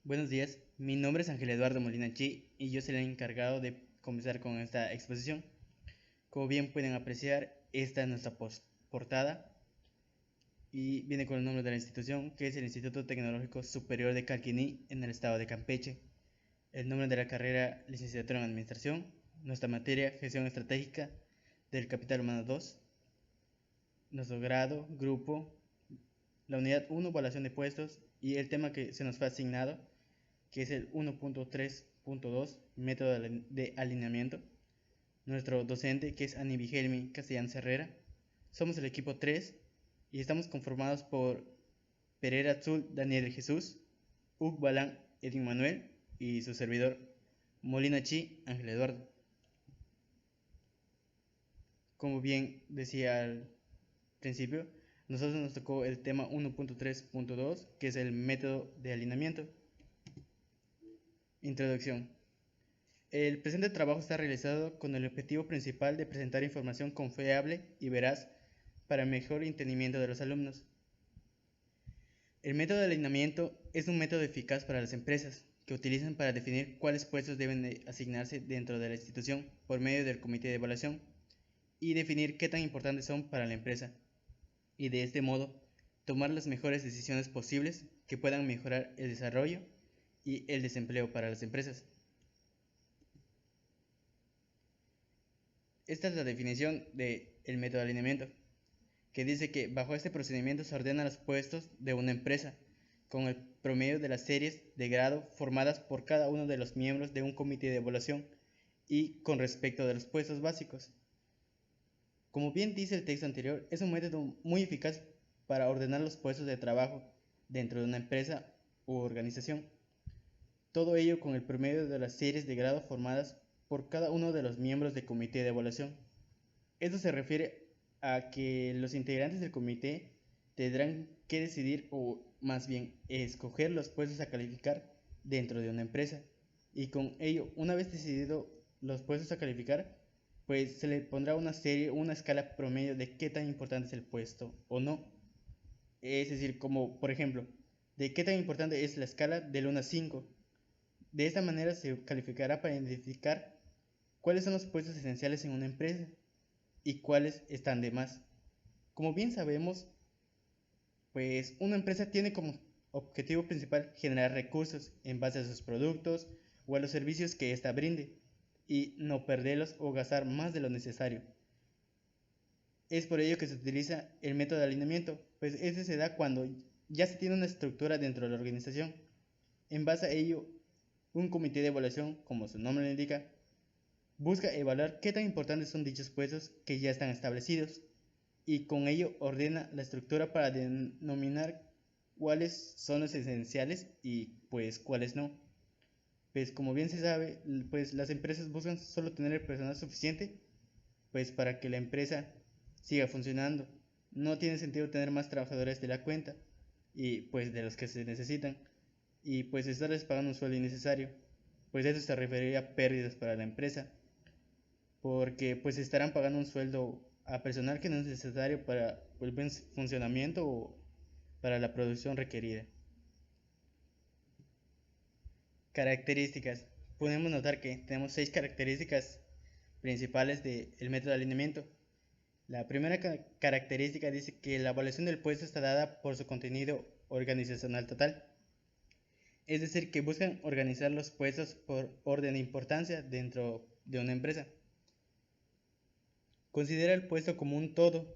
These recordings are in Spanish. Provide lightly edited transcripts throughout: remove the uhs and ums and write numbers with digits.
Buenos días, mi nombre es Ángel Eduardo Molina Chi y yo seré el encargado de comenzar con esta exposición. Como bien pueden apreciar, esta es nuestra portada y viene con el nombre de la institución, que es el Instituto Tecnológico Superior de Calquiní en el estado de Campeche. El nombre de la carrera, licenciatura en Administración, nuestra materia, Gestión Estratégica del Capital Humano 2, nuestro grado, grupo, la unidad 1, evaluación de puestos y el tema que se nos fue asignado, que es el 1.3.2, método de alineamiento. Nuestro docente, que es Ani Vigelmi Castellanos Herrera. Somos el equipo 3 y estamos conformados por Pereira Azul Daniel de Jesús, Ug Balán Edwin Manuel y su servidor Molina Chi Ángel Eduardo. Como bien decía al principio, nosotros nos tocó el tema 1.3.2, que es el método de alineamiento. Introducción. El presente trabajo está realizado con el objetivo principal de presentar información confiable y veraz para el mejor entendimiento de los alumnos. El método de alineamiento es un método eficaz para las empresas que utilizan para definir cuáles puestos deben asignarse dentro de la institución por medio del comité de evaluación y definir qué tan importantes son para la empresa, y de este modo tomar las mejores decisiones posibles que puedan mejorar el desarrollo y el desempleo para las empresas. Esta es la definición del método de alineamiento, que dice que bajo este procedimiento se ordenan los puestos de una empresa con el promedio de las series de grado formadas por cada uno de los miembros de un comité de evaluación y con respecto de los puestos básicos. Como bien dice el texto anterior, es un método muy eficaz para ordenar los puestos de trabajo dentro de una empresa u organización. Todo ello con el promedio de las series de grado formadas por cada uno de los miembros del comité de evaluación. Esto se refiere a que los integrantes del comité tendrán que decidir o más bien escoger los puestos a calificar dentro de una empresa, y con ello, una vez decidido los puestos a calificar, pues se le pondrá una serie, una escala promedio de qué tan importante es el puesto o no. Es decir, como por ejemplo, de qué tan importante es la escala del 1 a 5. De esta manera se calificará para identificar cuáles son los puestos esenciales en una empresa y cuáles están de más. Como bien sabemos, pues una empresa tiene como objetivo principal generar recursos en base a sus productos o a los servicios que ésta brinde y no perderlos o gastar más de lo necesario. Es por ello que se utiliza el método de alineamiento, pues este se da cuando ya se tiene una estructura dentro de la organización. En base a ello, un comité de evaluación, como su nombre lo indica, busca evaluar qué tan importantes son dichos puestos que ya están establecidos y con ello ordena la estructura para denominar cuáles son los esenciales y pues cuáles no. Pues como bien se sabe, pues las empresas buscan solo tener el personal suficiente pues para que la empresa siga funcionando. No tiene sentido tener más trabajadores de la cuenta y pues de los que se necesitan y pues estarles pagando un sueldo innecesario, pues eso se referiría a pérdidas para la empresa, porque pues estarán pagando un sueldo a personal que no es necesario para el buen funcionamiento o para la producción requerida. Características. Podemos notar que tenemos 6 características principales del método de alineamiento. La primera característica dice que la evaluación del puesto está dada por su contenido organizacional total, es decir, que buscan organizar los puestos por orden de importancia dentro de una empresa. Considera el puesto como un todo,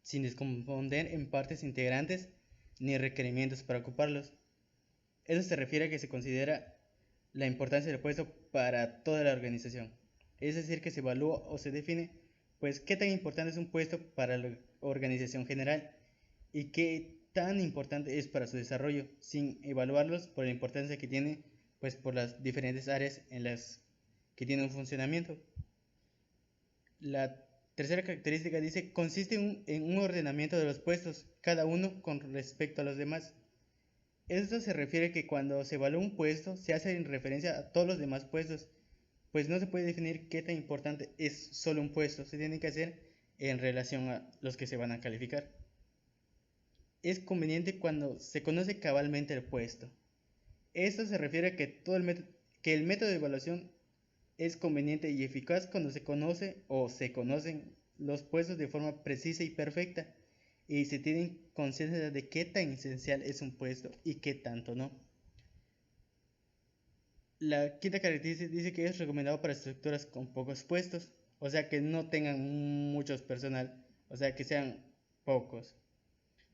sin descomponer en partes integrantes ni requerimientos para ocuparlos. Eso se refiere a que se considera la importancia del puesto para toda la organización, es decir, que se evalúa o se define pues qué tan importante es un puesto para la organización general y qué tan importante es para su desarrollo, sin evaluarlos por la importancia que tiene pues por las diferentes áreas en las que tiene un funcionamiento. La tercera característica dice consiste en un ordenamiento de los puestos, cada uno con respecto a los demás. Esto se refiere a que cuando se evalúa un puesto se hace en referencia a todos los demás puestos, pues no se puede definir qué tan importante es solo un puesto, se tiene que hacer en relación a los que se van a calificar. Es conveniente cuando se conoce cabalmente el puesto, Esto se refiere a que, que el método de evaluación es conveniente y eficaz cuando se conoce o se conocen los puestos de forma precisa y perfecta y se tienen conciencia de qué tan esencial es un puesto y qué tanto no. La quinta característica dice que es recomendado para estructuras con pocos puestos, o sea que no tengan muchos personal, o sea que sean pocos.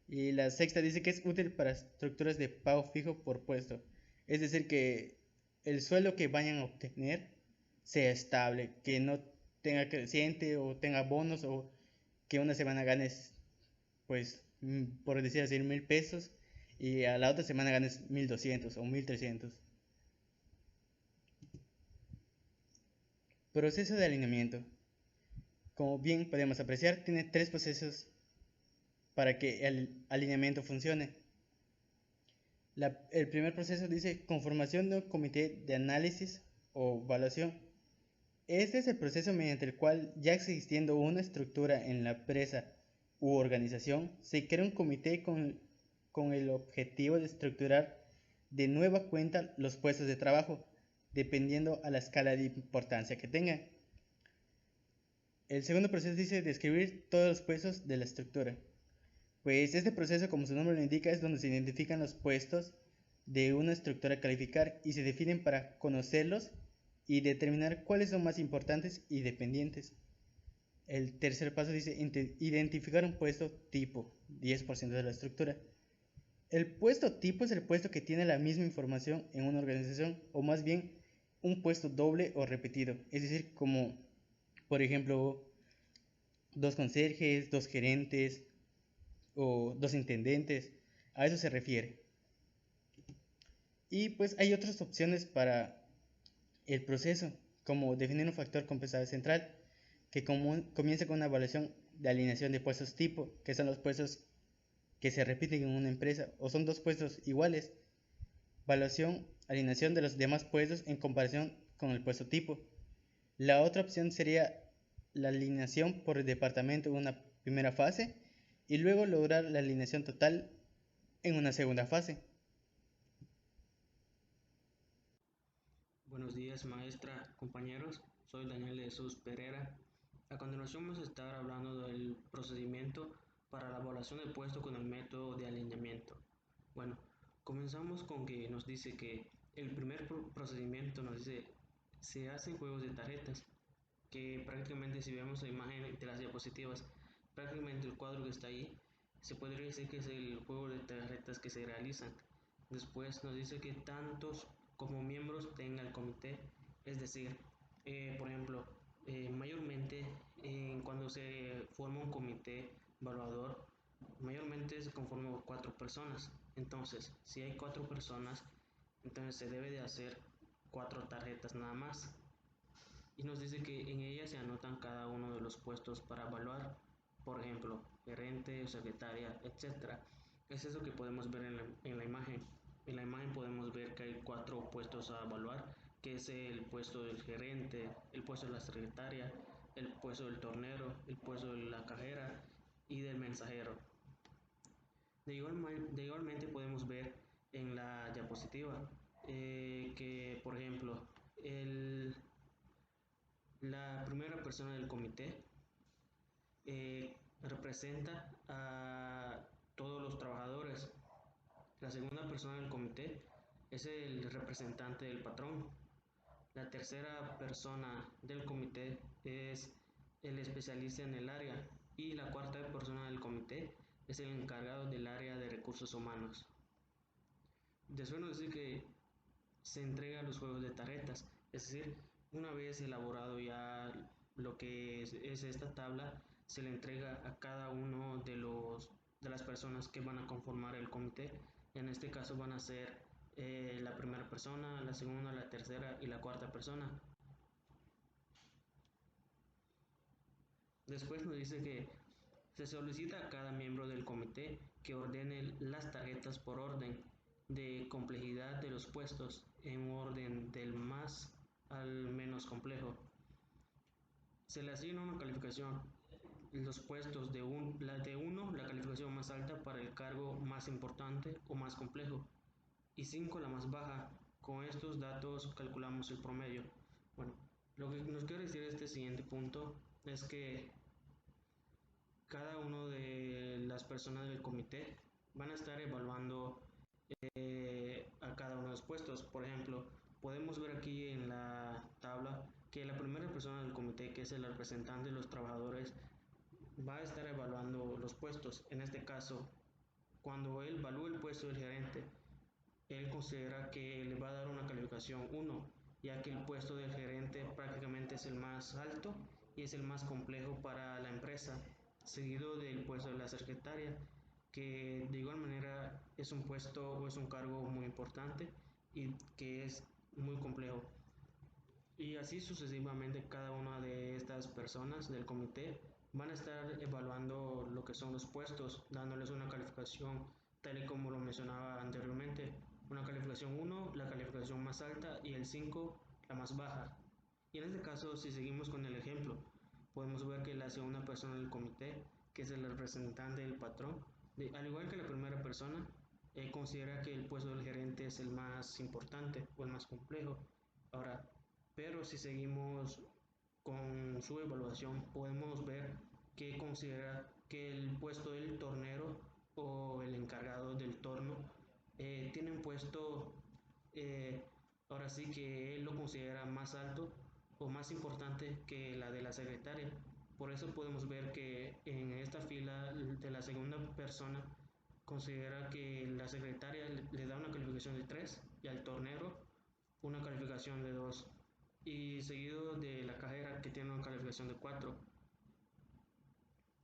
Y la sexta dice que es útil para estructuras de pago fijo por puesto, es decir que el sueldo que vayan a obtener sea estable, que no tenga creciente o tenga bonos o que una semana ganes, pues, por decir así, 1,000 pesos y a la otra semana ganes 1,200 o 1,300. Proceso de alineamiento. Como bien podemos apreciar, tiene tres procesos para que el alineamiento funcione. El primer proceso dice conformación de un comité de análisis o evaluación. Este es el proceso mediante el cual, ya existiendo una estructura en la empresa u organización, se crea un comité con el objetivo de estructurar de nueva cuenta los puestos de trabajo, dependiendo a la escala de importancia que tengan. El segundo proceso dice describir todos los puestos de la estructura. Pues este proceso, como su nombre lo indica, es donde se identifican los puestos de una estructura a calificar y se definen para conocerlos y determinar cuáles son más importantes y dependientes. El tercer paso dice identificar un puesto tipo, 10% de la estructura. El puesto tipo es el puesto que tiene la misma información en una organización, o más bien un puesto doble o repetido, es decir, como por ejemplo dos conserjes, dos gerentes o dos intendentes, a eso se refiere. Y pues hay otras opciones para el proceso, como definir un factor compensador central, que comienza con una evaluación de alineación de puestos tipo, que son los puestos que se repiten en una empresa, o son dos puestos iguales. Evaluación, alineación de los demás puestos en comparación con el puesto tipo. La otra opción sería la alineación por departamento en una primera fase y luego lograr la alineación total en una segunda fase. Buenos días, maestra, compañeros. Soy Daniel de Jesús Pereira. A continuación vamos a estar hablando del procedimiento para la evaluación del puesto con el método de alineamiento. Bueno, comenzamos con que nos dice que el primer procedimiento nos dice se hacen juegos de tarjetas, que prácticamente si vemos la imagen de las diapositivas, prácticamente el cuadro que está ahí, se podría decir que es el juego de tarjetas que se realizan. Después nos dice que tantos como miembros tenga el comité, es decir, por ejemplo, mayormente cuando se forma un comité evaluador, mayormente se conforma por 4 personas. Entonces, si hay 4 personas, entonces se debe de hacer 4 tarjetas nada más, y nos dice que en ella se anotan cada uno de los puestos para evaluar, por ejemplo, gerente, secretaria, etcétera. Es eso que podemos ver en la imagen. En la imagen podemos ver que hay 4 puestos a evaluar, que es el puesto del gerente, el puesto de la secretaria, el puesto del tornero, el puesto de la cajera y del mensajero. Igualmente podemos ver en la diapositiva que, por ejemplo, la primera persona del comité representa a todos los trabajadores. La segunda persona del comité es el representante del patrón. La tercera persona del comité es el especialista en el área. Y la cuarta persona del comité es el encargado del área de recursos humanos. Después nos dice que se entregan los juegos de tarjetas, es decir, una vez elaborado ya lo que es esta tabla, se le entrega a cada uno de las personas que van a conformar el comité. En este caso van a ser la primera persona, la segunda, la tercera y la cuarta persona. Después nos dice que se solicita a cada miembro del comité que ordene las tarjetas por orden de complejidad de los puestos en orden del más al menos complejo. Se le asigna una calificación, los puestos la de 1, la calificación más alta para el cargo más importante o más complejo. y 5 la más baja. Con estos datos calculamos el promedio. Bueno, lo que nos quiere decir este siguiente punto es que cada una de las personas del comité van a estar evaluando a cada uno de los puestos. Por ejemplo, podemos ver aquí en la tabla que la primera persona del comité, que es el representante de los trabajadores, va a estar evaluando los puestos. En este caso, cuando él evalúa el puesto del gerente, él considera que le va a dar una calificación 1, ya que el puesto del gerente prácticamente es el más alto y es el más complejo para la empresa, seguido del puesto de la secretaria, que de igual manera es un puesto o es un cargo muy importante y que es muy complejo. Y así sucesivamente cada una de estas personas del comité van a estar evaluando lo que son los puestos, dándoles una calificación tal y como lo mencionaba anteriormente. Una calificación 1, la calificación más alta, y el 5, la más baja. Y en este caso, si seguimos con el ejemplo, podemos ver que la segunda persona del comité, que es el representante del patrón, al igual que la primera persona, considera que el puesto del gerente es el más importante o el más complejo. Ahora, pero si seguimos con su evaluación, podemos ver que considera que el puesto del tornero o el encargado del torno tiene un puesto, eh, ahora sí que él lo considera más alto o más importante que la de la secretaria. Por eso podemos ver que en esta fila de la segunda persona considera que la secretaria le da una calificación de 3 y al tornero una calificación de 2, y seguido de la cajera, que tiene una calificación de 4,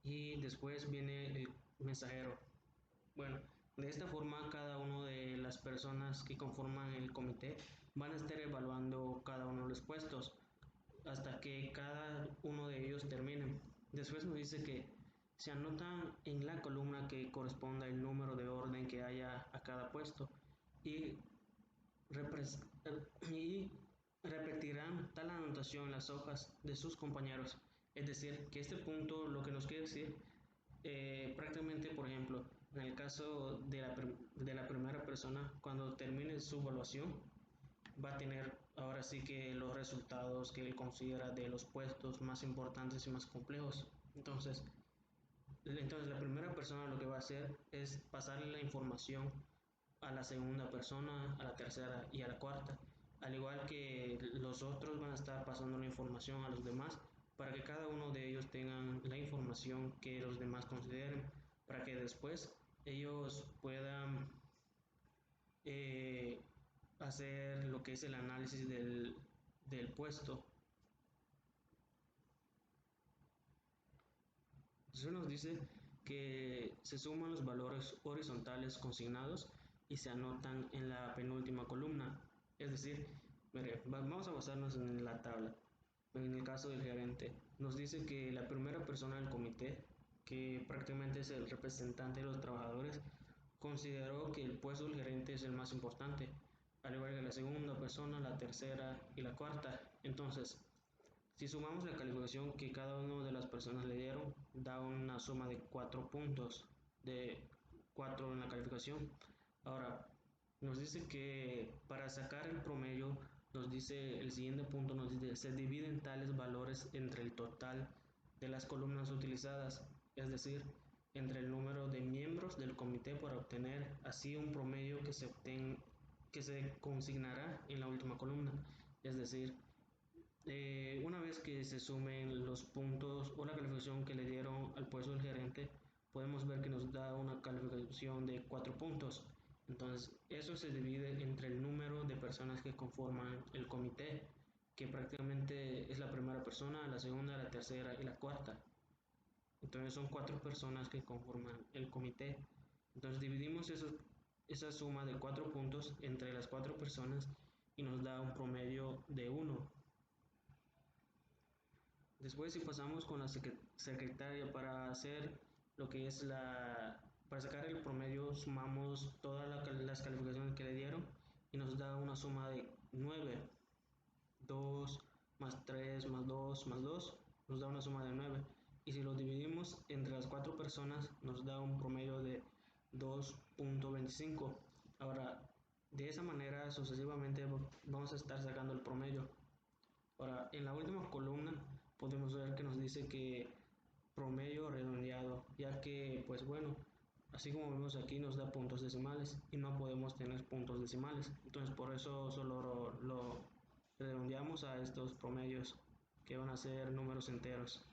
y después viene el mensajero. Bueno, de esta forma cada una de las personas que conforman el comité van a estar evaluando cada uno de los puestos hasta que cada uno de ellos termine. Después nos dice que se anotan en la columna que corresponda el número de orden que haya a cada puesto, y y repetirán tal anotación en las hojas de sus compañeros. Es decir, que este punto lo que nos quiere decir, prácticamente, por ejemplo, en el caso de la primera persona, cuando termine su evaluación, va a tener ahora sí que los resultados que él considera de los puestos más importantes y más complejos. Entonces la primera persona lo que va a hacer es pasarle la información a la segunda persona, a la tercera y a la cuarta, al igual que los otros van a estar pasando la información a los demás para que cada uno de ellos tengan la información que los demás consideren, para que después ellos puedan eh, hacer lo que es el análisis del puesto. Entonces nos dice que se suman los valores horizontales consignados y se anotan en la penúltima columna. Es decir, mire, vamos a basarnos en la tabla. En el caso del gerente, nos dice que la primera persona del comité, que prácticamente es el representante de los trabajadores, consideró que el puesto del gerente es el más importante, al igual que la segunda persona, la tercera y la cuarta. Entonces, si sumamos la calificación que cada una de las personas le dieron, da una suma de 4 puntos, de 4 en la calificación. Ahora, nos dice que para sacar el promedio, nos dice el siguiente punto, nos dice, se dividen tales valores entre el total de las columnas utilizadas, es decir, entre el número de miembros del comité, para obtener así un promedio que se consignará en la última columna. Es decir, una vez que se sumen los puntos o la calificación que le dieron al puesto del gerente, podemos ver que nos da una calificación de 4 puntos. Entonces, eso se divide entre el número de personas que conforman el comité, que prácticamente es la primera persona, la segunda, la tercera y la cuarta. Entonces, son 4 personas que conforman el comité. Entonces, dividimos esa suma de 4 puntos entre las 4 personas y nos da un promedio de 1. Después, si pasamos con la secretaria para hacer lo que es para sacar el promedio, sumamos todas las calificaciones que le dieron y nos da una suma de 9. 2 más 3 más 2 más 2 nos da una suma de 9. Y si lo dividimos entre las 4 personas, nos da un promedio de 2.25. Ahora, De esa manera sucesivamente vamos a estar sacando el promedio. Ahora, en la última columna podemos ver que nos dice que promedio redondeado, ya que pues bueno, así como vemos aquí nos da puntos decimales y no podemos tener puntos decimales, entonces por eso solo lo redondeamos a estos promedios que van a ser números enteros.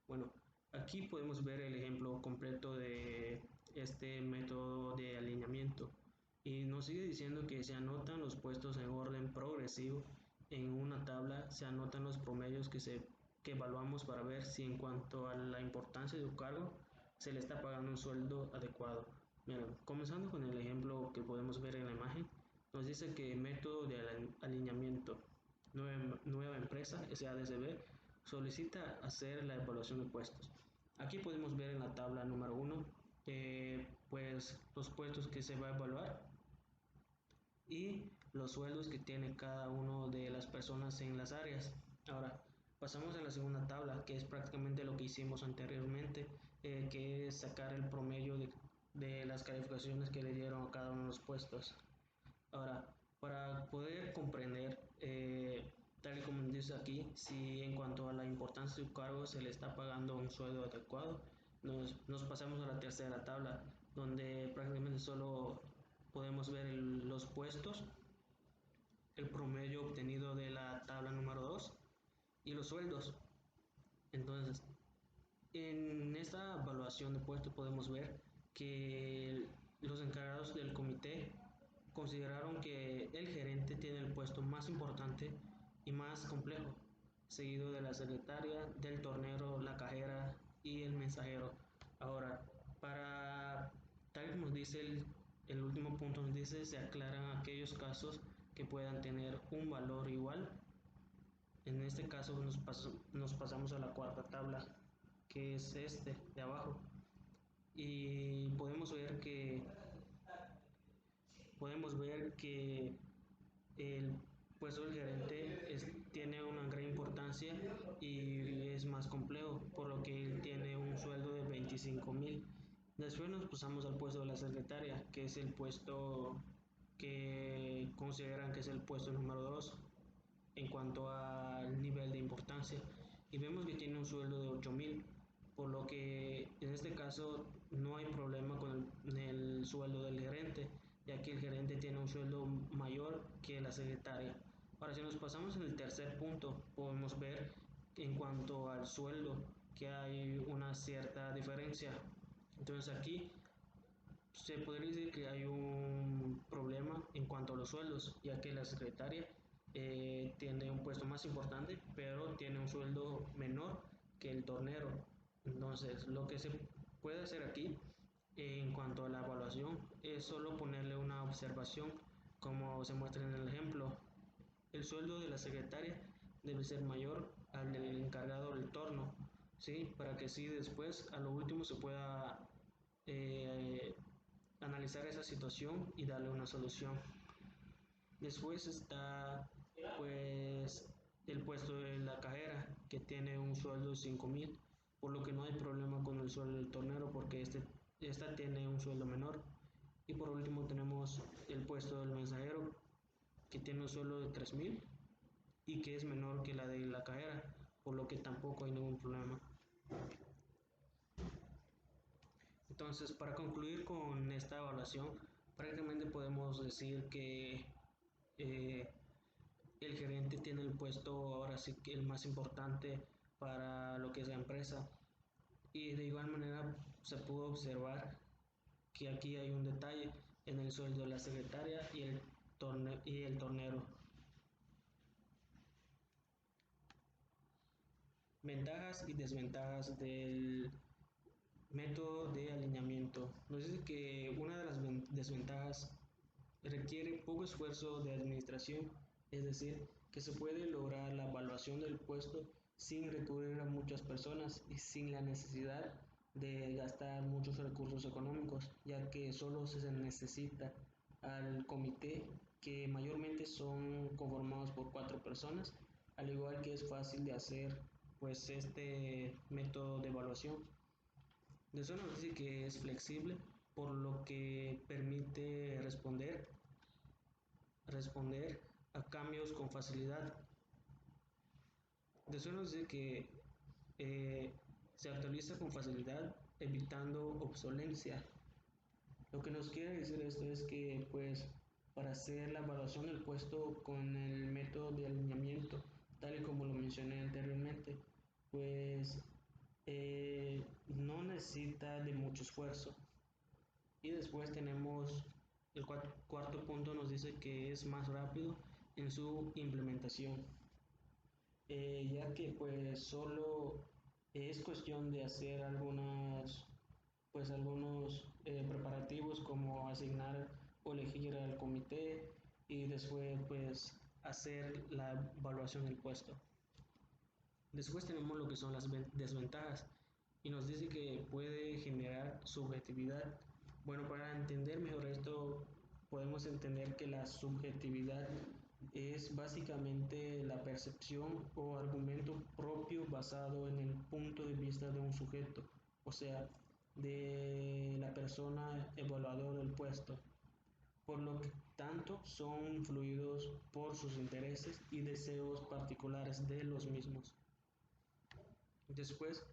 Bueno, aquí podemos ver el ejemplo completo de este método de alineamiento y nos sigue diciendo que se anotan los puestos en orden progresivo. En una tabla se anotan los promedios que evaluamos para ver si en cuanto a la importancia de un cargo se le está pagando un sueldo adecuado. Miren, comenzando con el ejemplo que podemos ver en la imagen, nos dice que método de alineamiento, nueva empresa SADCB solicita hacer la evaluación de puestos. Aquí podemos ver en la tabla número 1 pues los puestos que se va a evaluar y los sueldos que tiene cada uno de las personas en las áreas. Ahora pasamos a la segunda tabla, que es prácticamente lo que hicimos anteriormente, que es sacar el promedio de las calificaciones que le dieron a cada uno de los puestos. Ahora, para poder comprender, tal y como dice aquí, si en cuanto a la importancia de un cargo se le está pagando un sueldo adecuado, nos pasamos a la tercera tabla, donde prácticamente solo podemos ver los puestos, el promedio obtenido de la tabla número 2 y los sueldos. Entonces, en esta evaluación de puestos podemos ver que los encargados del comité consideraron que el gerente tiene el puesto más importante y más complejo, seguido de la secretaria, del tornero, la cajera y el mensajero. Ahora, para tal como dice el último punto, nos dice se aclaran aquellos casos que puedan tener un valor igual. En este caso nos pasamos a la cuarta tabla, que es este de abajo, y podemos ver que el puesto del gerente tiene una gran importancia y es más complejo, por lo que él tiene un sueldo de 25,000. Después nos pasamos al puesto de la secretaria, que es el puesto que consideran que es el puesto número 2 en cuanto al nivel de importancia, y vemos que tiene un sueldo de 8,000, por lo que en este caso no hay problema con el sueldo del gerente, ya que el gerente tiene un sueldo mayor que la secretaria. Ahora, si nos pasamos en el tercer punto, podemos ver que en cuanto al sueldo que hay una cierta diferencia. Entonces aquí se podría decir que hay un problema en cuanto a los sueldos, ya que la secretaria tiene un puesto más importante, pero tiene un sueldo menor que el tornero. Entonces, lo que se puede hacer aquí en cuanto a la evaluación es solo ponerle una observación, como se muestra en el ejemplo. El sueldo de la secretaria debe ser mayor al del encargado del torno, ¿sí? Para que así después, a lo último, se pueda eh, analizar esa situación y darle una solución. Después está pues el puesto de la cajera, que tiene un sueldo de 5,000, por lo que no hay problema con el sueldo del tornero porque esta tiene un sueldo menor. Y por último tenemos el puesto del mensajero, que tiene un sueldo de 3,000 y que es menor que la de la cajera, por lo que tampoco hay ningún problema. Entonces, para concluir con esta evaluación, prácticamente podemos decir que eh, el gerente tiene el puesto ahora sí que el más importante para lo que es la empresa. Y de igual manera se pudo observar que aquí hay un detalle en el sueldo de la secretaria y el tornero. Ventajas y desventajas del método de alineamiento. Nos dice que una de las desventajas requiere poco esfuerzo de administración, es decir, que se puede lograr la evaluación del puesto sin recurrir a muchas personas y sin la necesidad de gastar muchos recursos económicos, ya que solo se necesita al comité, que mayormente son conformados por 4 personas, al igual que es fácil de hacer pues este método de evaluación. De eso nos dice que es flexible, por lo que permite responder a cambios con facilidad. Después nos dice que se actualiza con facilidad evitando obsolencia. Lo que nos quiere decir esto es que pues para hacer la evaluación del puesto con el método de alineamiento, tal y como lo mencioné anteriormente, pues no necesita de mucho esfuerzo. Y después tenemos el cuarto punto, nos dice que es más rápido en su implementación, ya que pues solo es cuestión de hacer algunos preparativos como asignar o elegir al comité y después pues hacer la evaluación del puesto. Después tenemos lo que son las desventajas y nos dice que puede generar subjetividad. Bueno, para entender mejor esto, podemos entender que la subjetividad es básicamente la percepción o argumento propio basado en el punto de vista de un sujeto, o sea, de la persona evaluador del puesto. Por lo que tanto son influidos por sus intereses y deseos particulares de los mismos. Después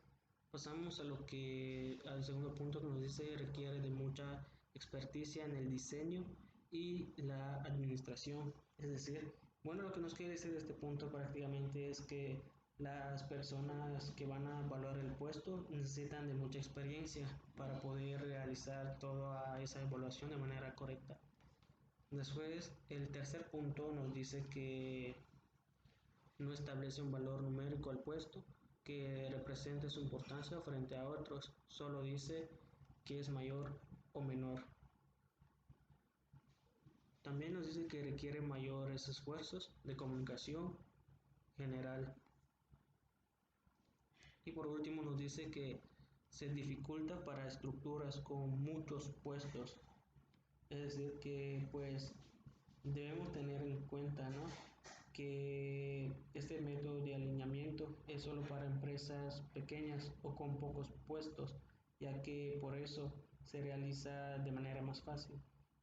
pasamos al segundo punto que nos dice requiere de mucha experticia en el diseño y la administración. Es decir, bueno, lo que nos quiere decir este punto prácticamente es que las personas que van a evaluar el puesto necesitan de mucha experiencia para poder realizar toda esa evaluación de manera correcta. Después, el tercer punto nos dice que no establece un valor numérico al puesto que represente su importancia frente a otros, solo dice que es mayor o menor. También nos dice que requiere mayores esfuerzos de comunicación general. Y por último nos dice que se dificulta para estructuras con muchos puestos. Es decir, que pues debemos tener en cuenta, ¿no?, que este método de alineamiento es solo para empresas pequeñas o con pocos puestos, ya que por eso se realiza de manera más fácil.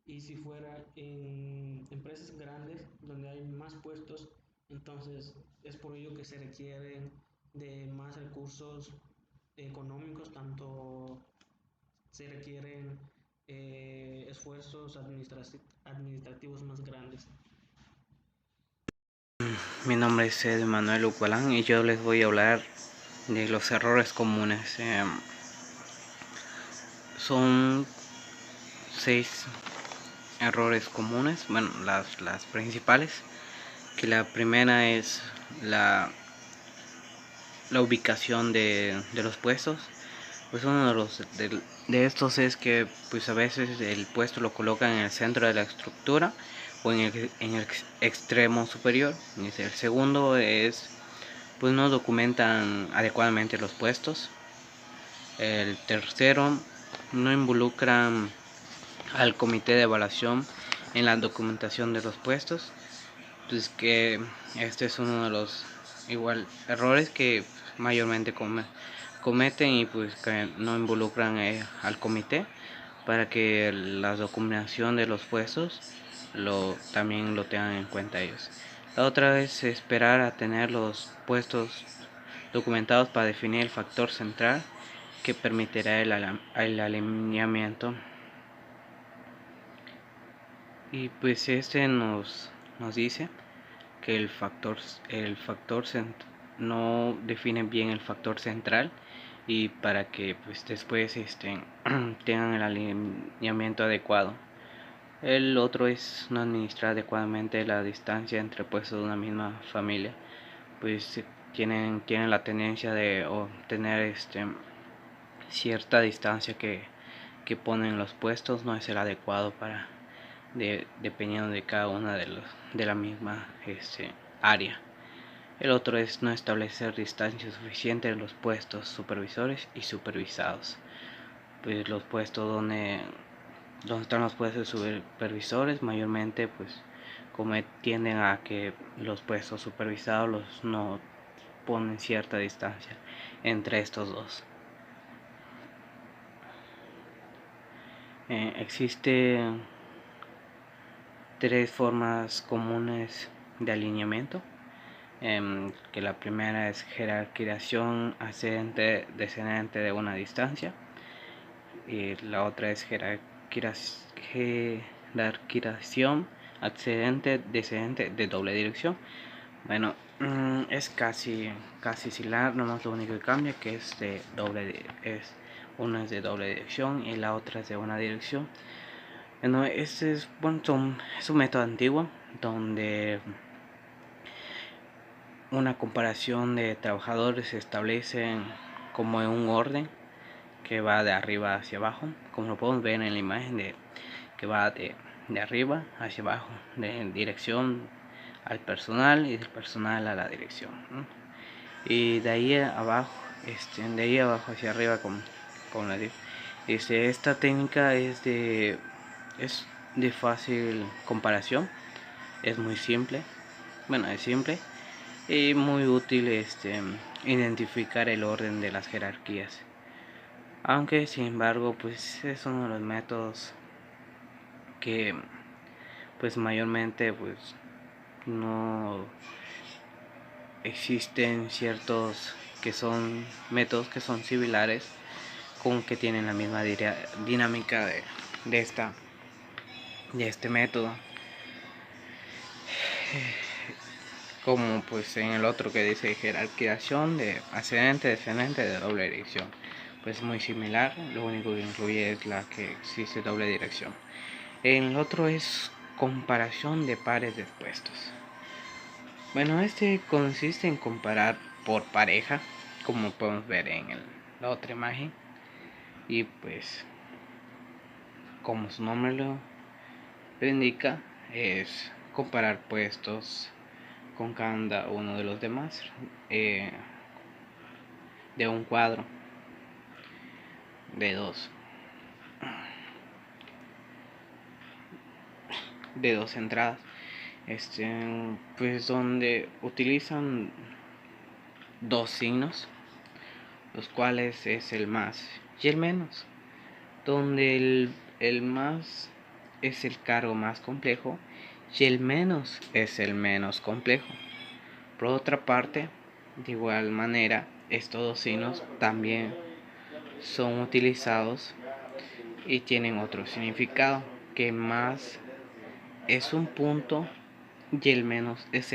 Y si fuera en empresas grandes donde hay más puestos, entonces es por ello que se requieren de más recursos económicos, tanto se requieren esfuerzos administrativos más grandes. Mi nombre es Manuel Ucualán y yo les voy a hablar de los errores comunes. Son 6 errores comunes, bueno, las principales, que la primera es la ubicación de los puestos. Pues uno de estos es que pues a veces el puesto lo colocan en el centro de la estructura o en el extremo superior. Y el segundo es pues no documentan adecuadamente los puestos. El tercero, no involucran al comité de evaluación en la documentación de los puestos. Pues que este es uno de los errores que mayormente cometen y pues que no involucran al comité para que la documentación de los puestos también lo tengan en cuenta ellos. La otra es esperar a tener los puestos documentados para definir el factor central que permitirá el alineamiento. Y pues nos dice que no define bien el factor central, y para que pues después tengan el alineamiento adecuado. El otro es no administrar adecuadamente la distancia entre puestos de una misma familia, pues tienen la tendencia de obtener cierta distancia que ponen los puestos, no es el adecuado dependiendo de cada una de la misma área. El otro es no establecer distancia suficiente entre los puestos supervisores y supervisados. Pues los puestos donde están los puestos supervisores mayormente pues como tienden a que los puestos supervisados no ponen cierta distancia entre estos dos. Existe tres formas comunes de alineamiento, que la primera es jerarquización ascendente-descendente de una distancia, y la otra es jerarquización ascendente-descendente de doble dirección. Bueno, es casi similar, nomás lo único que cambia que es una es de doble dirección y la otra es de una dirección. Bueno, este es un método antiguo donde una comparación de trabajadores se establece como en un orden que va de arriba hacia abajo, como lo podemos ver en la imagen que va de arriba hacia abajo, de dirección al personal y del personal a la dirección, ¿no? Y de ahí abajo, hacia arriba, como les digo. Esta técnica es de fácil comparación, es muy simple, es simple y muy útil identificar el orden de las jerarquías. Aunque sin embargo, pues es uno de los métodos que pues mayormente pues no existen ciertos métodos que son similares, con que tienen la misma dinámica de este método, como pues en el otro que dice jerarquización de ascendente descendente de doble dirección, pues muy similar, lo único que incluye es la que existe doble dirección. El otro es comparación de pares de puestos. Bueno, este consiste en comparar por pareja, como podemos ver en la otra imagen, y pues como su nombre lo indica, es comparar puestos con cada uno de los demás de un cuadro de dos entradas, pues donde utilizan dos signos, los cuales es el más y el menos, donde el más es el cargo más complejo y el menos es el menos complejo. Por otra parte, de igual manera, estos dos signos también son utilizados y tienen otro significado, que más es un punto y el menos es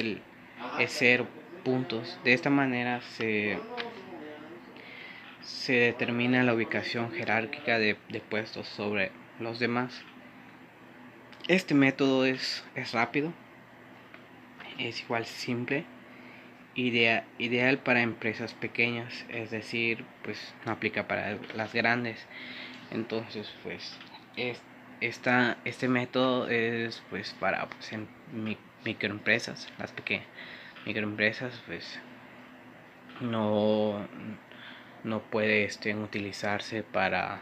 0 puntos. De esta manera se determina la ubicación jerárquica de puestos sobre los demás. Este método es rápido, es igual simple, ideal para empresas pequeñas, es decir, pues no aplica para las grandes. Entonces, pues este método es pues para microempresas, las pequeñas microempresas, pues no puede utilizarse para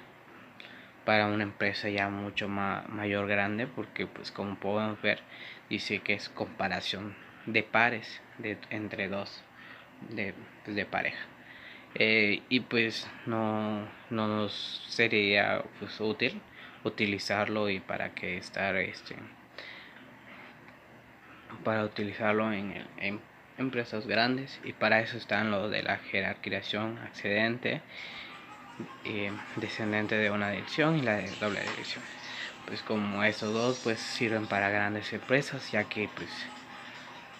una empresa ya mucho mayor grande, porque pues como podemos ver dice que es comparación de pares entre dos de pareja, y pues no nos sería pues útil utilizarlo y para utilizarlo en empresas grandes, y para eso están lo de la jerarquización ascendente descendente de una dirección y la de doble dirección. Pues como estos dos pues sirven para grandes empresas, ya que pues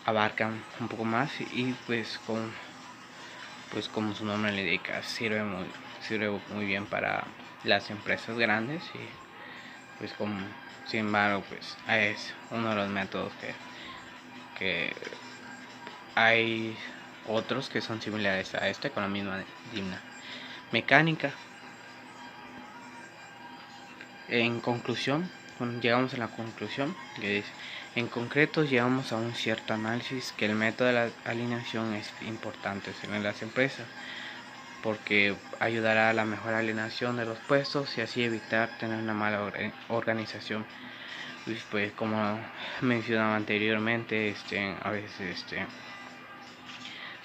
abarcan un poco más, y pues como su nombre le indica, sirve muy bien para las empresas grandes. Y pues sin embargo pues es uno de los métodos que hay otros que son similares a este, con la misma mecánica. En conclusión, llegamos a la conclusión que dice: en concreto, llegamos a un cierto análisis que el método de la alineación es importante en las empresas, porque ayudará a la mejor alineación de los puestos y así evitar tener una mala organización. Pues como mencionaba anteriormente, a veces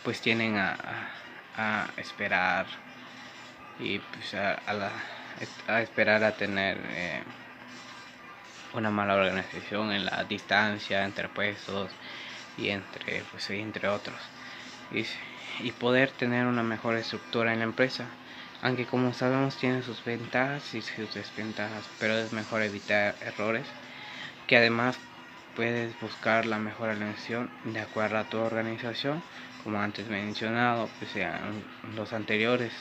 pues tienen a esperar, y pues a esperar a tener una mala organización en la distancia entre puestos y entre otros, y poder tener una mejor estructura en la empresa, aunque como sabemos tiene sus ventajas y sus desventajas, pero es mejor evitar errores, que además puedes buscar la mejor alineación de acuerdo a tu organización. Como antes mencionado, los anteriores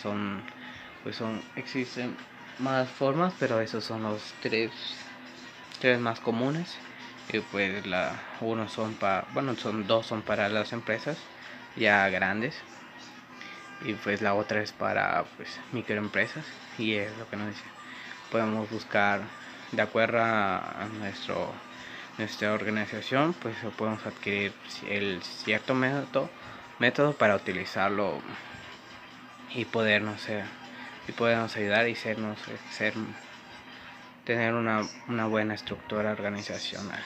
existen más formas, pero esos son los tres más comunes. Y pues dos son para las empresas ya grandes, y pues la otra es para microempresas, y es lo que nos dice. Podemos buscar de acuerdo a nuestra organización, pues podemos adquirir el cierto método para utilizarlo y podernos ayudar y tener una buena estructura organizacional.